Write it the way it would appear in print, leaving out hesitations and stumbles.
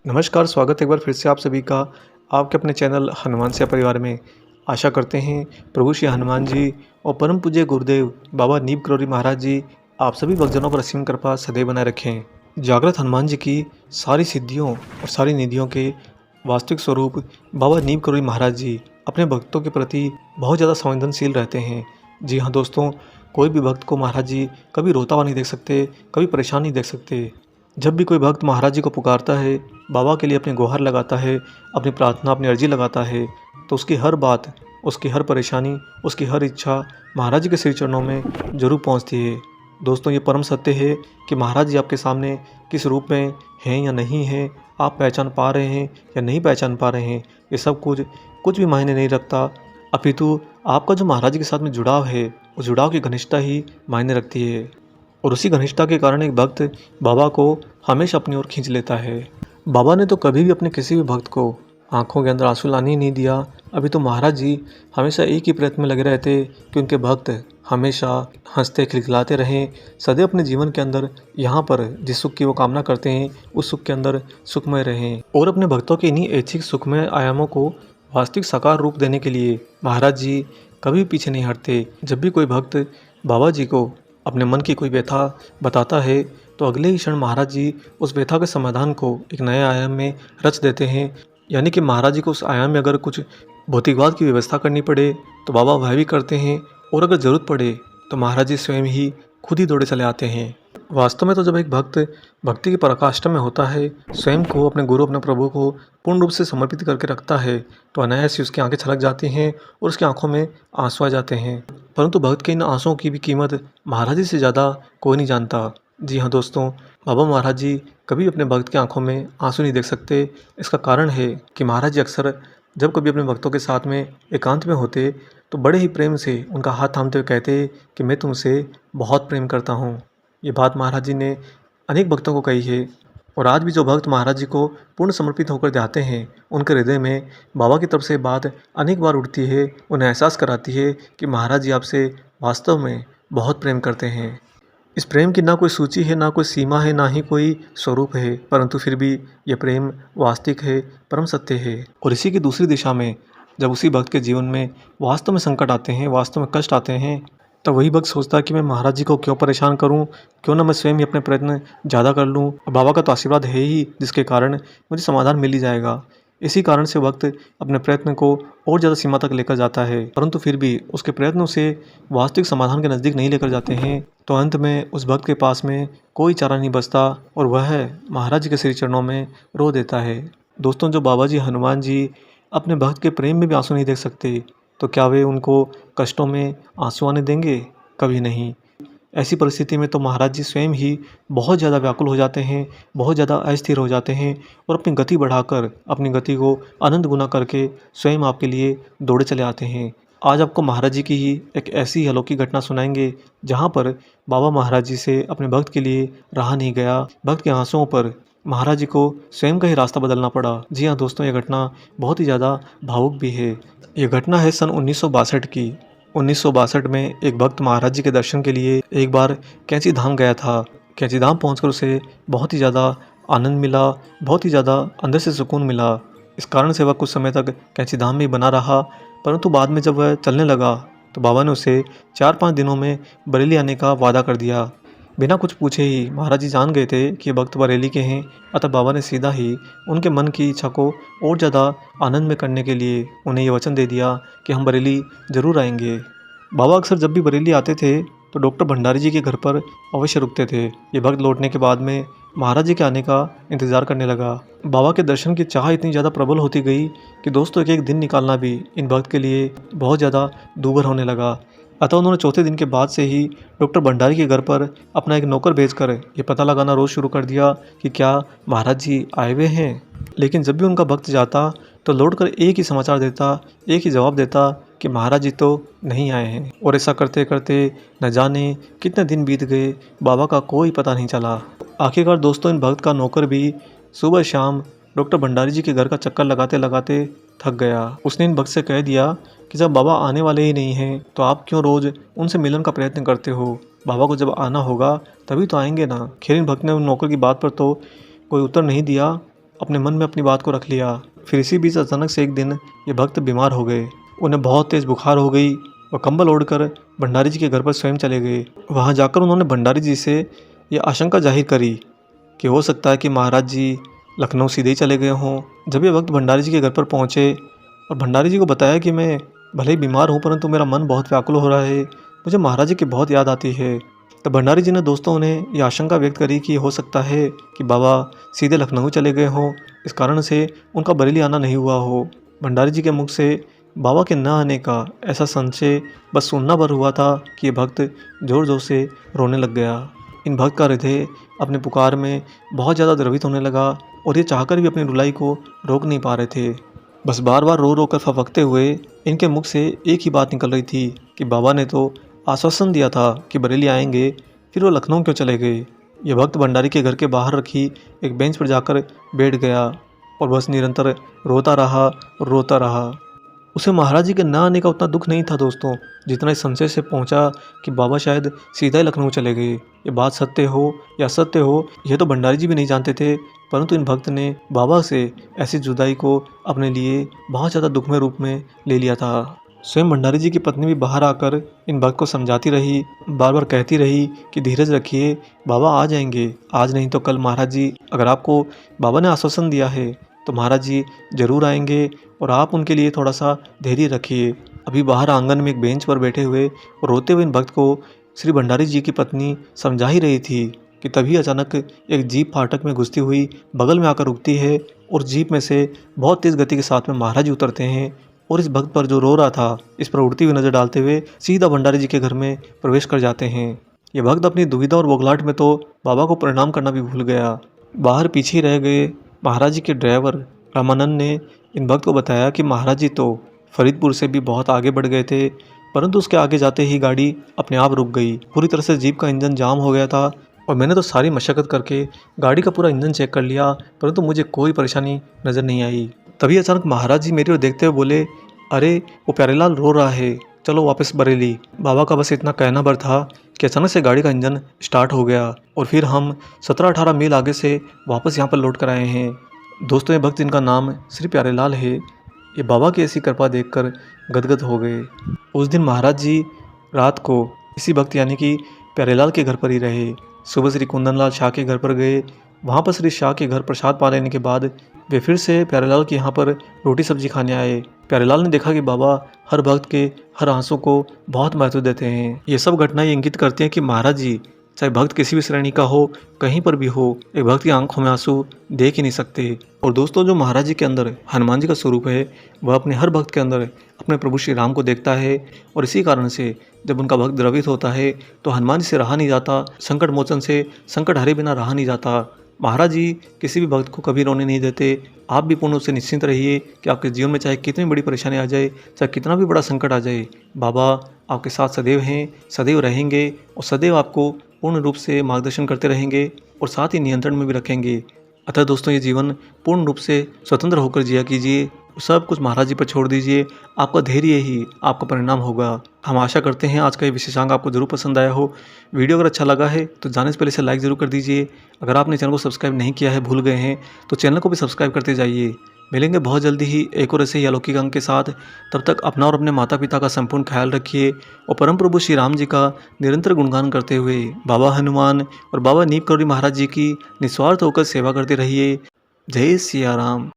नमस्कार, स्वागत है एक बार फिर से आप सभी का आपके अपने चैनल हनुमान सेवा परिवार में। आशा करते हैं प्रभु श्री हनुमान जी और परम पूज्य गुरुदेव बाबा नीम करौरी महाराज जी आप सभी भक्तजनों पर असीम कृपा सदैव बनाए रखें। जागृत हनुमान जी की सारी सिद्धियों और सारी निधियों के वास्तविक स्वरूप बाबा नीम करौरी महाराज जी अपने भक्तों के प्रति बहुत ज़्यादा संवेदनशील रहते हैं। जी हाँ दोस्तों, कोई भी भक्त को महाराज जी कभी रोता हुआ नहीं देख सकते, कभी परेशान नहीं देख सकते। जब भी कोई भक्त महाराज जी को पुकारता है, बाबा के लिए अपनी गुहार लगाता है, अपनी प्रार्थना, अपनी अर्जी लगाता है, तो उसकी हर बात, उसकी हर परेशानी, उसकी हर इच्छा महाराज जी के श्री चरणों में जरूर पहुंचती है। दोस्तों, ये परम सत्य है कि महाराज जी आपके सामने किस रूप में हैं या नहीं हैं, आप पहचान पा रहे हैं या नहीं पहचान पा रहे हैं, ये सब कुछ कुछ भी मायने नहीं रखता। अपितु आपका जो महाराज जी के साथ में जुड़ाव है, उस जुड़ाव की घनिष्ठता ही मायने रखती है। और उसी घनिष्ठता के कारण एक भक्त बाबा को हमेशा अपनी ओर खींच लेता है। बाबा ने तो कभी भी अपने किसी भी भक्त को आंखों के अंदर आंसू लाने ही नहीं दिया। अभी तो महाराज जी हमेशा एक ही प्रयत्न में लगे रहते कि उनके भक्त हमेशा हंसते खिलखिलाते रहें, सदैव अपने जीवन के अंदर यहाँ पर जिस सुख की वो कामना करते हैं उस सुख के अंदर सुखमय रहें। और अपने भक्तों के इन्हीं ऐच्छिक सुखमय आयामों को वास्तविक साकार रूप देने के लिए महाराज जी कभी पीछे नहीं हटते। जब भी कोई भक्त बाबा जी को अपने मन की कोई व्यथा बताता है तो अगले ही क्षण महाराज जी उस व्यथा के समाधान को एक नए आयाम में रच देते हैं। यानी कि महाराज जी को उस आयाम में अगर कुछ भौतिकवाद की व्यवस्था करनी पड़े तो बाबा वह भी करते हैं, और अगर ज़रूरत पड़े तो महाराज जी स्वयं ही खुद ही दौड़े चले आते हैं। वास्तव में तो जब एक भक्त भक्ति की पराकाष्ठा में होता है, स्वयं को, अपने गुरु, अपने प्रभु को पूर्ण रूप से समर्पित करके रखता है, तो अनायास ही उसकी आंखें छलक जाती हैं और उसकी आंखों में आंसू आ जाते हैं। परंतु भक्त के इन आंसुओं की भी कीमत महाराज जी से ज़्यादा कोई नहीं जानता। जी हाँ दोस्तों, बाबा महाराज जी कभी अपने भक्त की आंखों में आंसू नहीं देख सकते। इसका कारण है कि महाराज जी अक्सर जब कभी अपने भक्तों के साथ में एकांत में होते तो बड़े ही प्रेम से उनका हाथ थामते हुए कहते कि मैं तुमसे बहुत प्रेम करता हूँ। ये बात महाराज जी ने अनेक भक्तों को कही है, और आज भी जो भक्त महाराज जी को पूर्ण समर्पित होकर जाते हैं उनके हृदय में बाबा की तरफ से बात अनेक बार उठती है, उन्हें एहसास कराती है कि महाराज जी आपसे वास्तव में बहुत प्रेम करते हैं। इस प्रेम की ना कोई सूची है, ना कोई सीमा है, ना ही कोई स्वरूप है, परंतु फिर भी यह प्रेम वास्तविक है, परम सत्य है। और इसी की दूसरी दिशा में जब उसी भक्त के जीवन में वास्तव में संकट आते हैं, वास्तव में कष्ट आते हैं, तब वही भक्त सोचता है कि मैं महाराज जी को क्यों परेशान करूं, क्यों ना मैं स्वयं ही अपने प्रयत्न ज़्यादा कर लूं। और बाबा का तो आशीर्वाद है ही जिसके कारण मुझे समाधान मिल ही जाएगा। इसी कारण से वक्त अपने प्रयत्न को और ज़्यादा सीमा तक लेकर जाता है, परंतु फिर भी उसके प्रयत्नों से वास्तविक समाधान के नज़दीक नहीं लेकर जाते हैं। तो अंत में उस भक्त के पास में कोई चारा नहीं बचता और वह महाराज जी के श्री चरणों में रो देता है। दोस्तों, जो बाबा जी हनुमान जी अपने भक्त के प्रेम में भी आंसू नहीं देख सकते, तो क्या वे उनको कष्टों में आंसू आने देंगे? कभी नहीं। ऐसी परिस्थिति में तो महाराज जी स्वयं ही बहुत ज़्यादा व्याकुल हो जाते हैं, बहुत ज़्यादा अस्थिर हो जाते हैं और अपनी गति बढ़ाकर, अपनी गति को अनंत गुना करके स्वयं आपके लिए दौड़े चले आते हैं। आज आपको महाराज जी की ही एक ऐसी अलौकिक घटना सुनाएंगे जहाँ पर बाबा महाराज जी से अपने भक्त के लिए रहा नहीं गया। भक्त के आंसुओं पर महाराज जी को स्वयं का ही रास्ता बदलना पड़ा। जी हाँ दोस्तों, ये घटना बहुत ही ज़्यादा भावुक भी है। ये घटना है सन 1962 की। 1962 में एक भक्त महाराज जी के दर्शन के लिए एक बार कैंची धाम गया था। कैंची धाम पहुँचकर उसे बहुत ही ज़्यादा आनंद मिला, बहुत ही ज़्यादा अंदर से सुकून मिला। इस कारण से वह कुछ समय तक कैंची धाम में ही बना रहा, परंतु बाद में जब वह चलने लगा तो बाबा ने उसे 4-5 दिनों में बरेली आने का वादा कर दिया। बिना कुछ पूछे ही महाराज जी जान गए थे कि ये भक्त बरेली के हैं, अतः बाबा ने सीधा ही उनके मन की इच्छा को और ज़्यादा आनंद में करने के लिए उन्हें ये वचन दे दिया कि हम बरेली ज़रूर आएंगे। बाबा अक्सर जब भी बरेली आते थे तो डॉक्टर भंडारी जी के घर पर अवश्य रुकते थे। ये भक्त लौटने के बाद में महाराज जी के आने का इंतज़ार करने लगा। बाबा के दर्शन की चाह इतनी ज़्यादा प्रबल होती गई कि दोस्तों एक एक दिन निकालना भी इन भक्त के लिए बहुत ज़्यादा दूभर होने लगा। अतः उन्होंने चौथे दिन के बाद से ही डॉक्टर भंडारी के घर पर अपना एक नौकर भेजकर ये पता लगाना रोज़ शुरू कर दिया कि क्या महाराज जी आए हुए हैं। लेकिन जब भी उनका भक्त जाता तो लौटकर एक ही समाचार देता, एक ही जवाब देता कि महाराज जी तो नहीं आए हैं। और ऐसा करते करते न जाने कितने दिन बीत गए, बाबा का कोई पता नहीं चला। आखिरकार दोस्तों, इन भक्त का नौकर भी सुबह शाम डॉक्टर भंडारी जी के घर का चक्कर लगाते लगाते थक गया। उसने इन भक्त से कह दिया कि जब बाबा आने वाले ही नहीं हैं तो आप क्यों रोज़ उनसे मिलन का प्रयत्न करते हो? बाबा को जब आना होगा तभी तो आएंगे ना। खैर इन भक्त ने उन नौकर की बात पर तो कोई उत्तर नहीं दिया अपने मन में अपनी बात को रख लिया। फिर इसी बीच अचानक से एक दिन ये भक्त बीमार हो गए। उन्हें बहुत तेज़ बुखार हो गई। वह कंबल ओढ़कर भंडारी जी के घर पर स्वयं चले गए। वहाँ जाकर उन्होंने भंडारी जी से ये आशंका जाहिर करी कि हो सकता है कि महाराज जी लखनऊ सीधे ही चले गए हों। जब ये वक्त भंडारी जी के घर पर पहुँचे और भंडारी जी को बताया कि मैं भले ही बीमार हूँ परंतु मेरा मन बहुत व्याकुल हो रहा है, मुझे महाराज जी की बहुत याद आती है। तो भंडारी जी ने दोस्तों उन्हें ये आशंका व्यक्त करी कि हो सकता है कि बाबा सीधे लखनऊ चले गए हों, इस कारण से उनका बरेली आना नहीं हुआ हो। भंडारी जी के मुख से बाबा के न आने का ऐसा संशय बस सुनना भर हुआ था कि ये भक्त ज़ोर ज़ोर से रोने लग गया। इन भक्त का हृदय अपने पुकार में बहुत ज़्यादा द्रवित होने लगा और ये चाहकर भी अपनी रुलाई को रोक नहीं पा रहे थे। बस बार बार रो रो कर फफकते हुए इनके मुख से एक ही बात निकल रही थी कि बाबा ने तो आश्वासन दिया था कि बरेली आएंगे, फिर वो लखनऊ क्यों चले गए। ये भक्त भंडारी के घर के बाहर रखी एक बेंच पर जाकर बैठ गया और बस निरंतर रोता रहा और रोता रहा। उसे महाराज जी के न आने का उतना दुख नहीं था दोस्तों, जितना इस संशय से पहुंचा कि बाबा शायद सीधा ही लखनऊ चले गए। ये बात सत्य हो या असत्य हो यह तो भंडारी जी भी नहीं जानते थे, परंतु इन भक्त ने बाबा से ऐसी जुदाई को अपने लिए बहुत ज़्यादा दुखमय रूप में ले लिया था। स्वयं भंडारी जी की पत्नी भी बाहर आकर इन भक्त को समझाती रही, बार बार कहती रही कि धीरज रखिए, बाबा आ जाएंगे, आज नहीं तो कल महाराज जी, अगर आपको बाबा ने आश्वासन दिया है तो महाराज जी जरूर आएंगे और आप उनके लिए थोड़ा सा धैर्य रखिए। अभी बाहर आंगन में एक बेंच पर बैठे हुए और रोते हुए इन भक्त को श्री भंडारी जी की पत्नी समझा ही रही थी कि तभी अचानक एक जीप फाटक में घुसती हुई बगल में आकर रुकती है और जीप में से बहुत तेज़ गति के साथ में महाराज जी उतरते हैं और इस भक्त पर जो रो रहा था इस पर उड़ती हुई नज़र डालते हुए सीधा भंडारी जी के घर में प्रवेश कर जाते हैं। ये भक्त अपनी दुविधा और बोगलाहट में तो बाबा को प्रणाम करना भी भूल गया। बाहर पीछे ही रह गए महाराज जी के ड्राइवर रामानंद ने इन भक्त को बताया कि महाराज जी तो फरीदपुर से भी बहुत आगे बढ़ गए थे, परंतु उसके आगे जाते ही गाड़ी अपने आप रुक गई। पूरी तरह से जीप का इंजन जाम हो गया था और मैंने तो सारी मशक्क़त करके गाड़ी का पूरा इंजन चेक कर लिया, परंतु मुझे कोई परेशानी नज़र नहीं आई। तभी अचानक महाराज जी मेरी ओर देखते हुए बोले, अरे वो प्यारेलाल रो रहा है, चलो वापस बरेली। बाबा का बस इतना कहना भर था कि अचानक से गाड़ी का इंजन स्टार्ट हो गया और फिर हम 17-18 मील आगे से वापस यहाँ पर लौट कर आए हैं। दोस्तों ये भक्त जिनका नाम श्री प्यारेलाल है, ये बाबा की ऐसी कृपा देखकर गदगद हो गए। उस दिन महाराज जी रात को इसी भक्त यानी कि प्यारेलाल के घर पर ही रहे। सुबह श्री कुंदनलाल शाह के घर पर गए। वहाँ पर श्री शाह के घर प्रसाद पा लेने के बाद वे फिर से प्यारेलाल के यहाँ पर रोटी सब्जी खाने आए। प्यारेलाल ने देखा कि बाबा हर भक्त के हर आंसू को बहुत महत्व देते हैं। ये सब घटनाएं इंगित करती हैं कि महाराज जी चाहे भक्त किसी भी श्रेणी का हो, कहीं पर भी हो, एक भक्त की आंखों में आंसू देख ही नहीं सकते। और दोस्तों जो महाराज जी के अंदर हनुमान जी का स्वरूप है वह अपने हर भक्त के अंदर अपने प्रभु श्री राम को देखता है और इसी कारण से जब उनका भक्त द्रवित होता है तो हनुमान जी से रहा नहीं जाता, संकट मोचन से संकट हरे बिना रहा नहीं जाता। महाराज जी किसी भी भक्त को कभी रोने नहीं देते। आप भी पूर्ण रूप से निश्चिंत रहिए कि आपके जीवन में चाहे कितनी बड़ी परेशानी आ जाए, चाहे कितना भी बड़ा संकट आ जाए, बाबा आपके साथ सदैव हैं, सदैव रहेंगे और सदैव आपको पूर्ण रूप से मार्गदर्शन करते रहेंगे और साथ ही नियंत्रण में भी रखेंगे। अतः दोस्तों ये जीवन पूर्ण रूप से स्वतंत्र होकर जिया कीजिए, सब कुछ महाराज जी पर छोड़ दीजिए, आपका धैर्य ही आपका परिणाम होगा। हम आशा करते हैं आज का ये विशेषांक आपको जरूर पसंद आया हो। वीडियो अगर अच्छा लगा है तो जाने से पहले इसे लाइक ज़रूर कर दीजिए। अगर आपने चैनल को सब्सक्राइब नहीं किया है, भूल गए हैं, तो चैनल को भी सब्सक्राइब करते जाइए। मिलेंगे बहुत जल्दी ही एक और ऐसे ही अलौकिक अंक के साथ। तब तक अपना और अपने माता पिता का संपूर्ण ख्याल रखिए और परम प्रभु श्री राम जी का निरंतर गुणगान करते हुए बाबा हनुमान और बाबा नीम करौरी महाराज जी की निस्वार्थ होकर सेवा करते रहिए। जय सिया राम।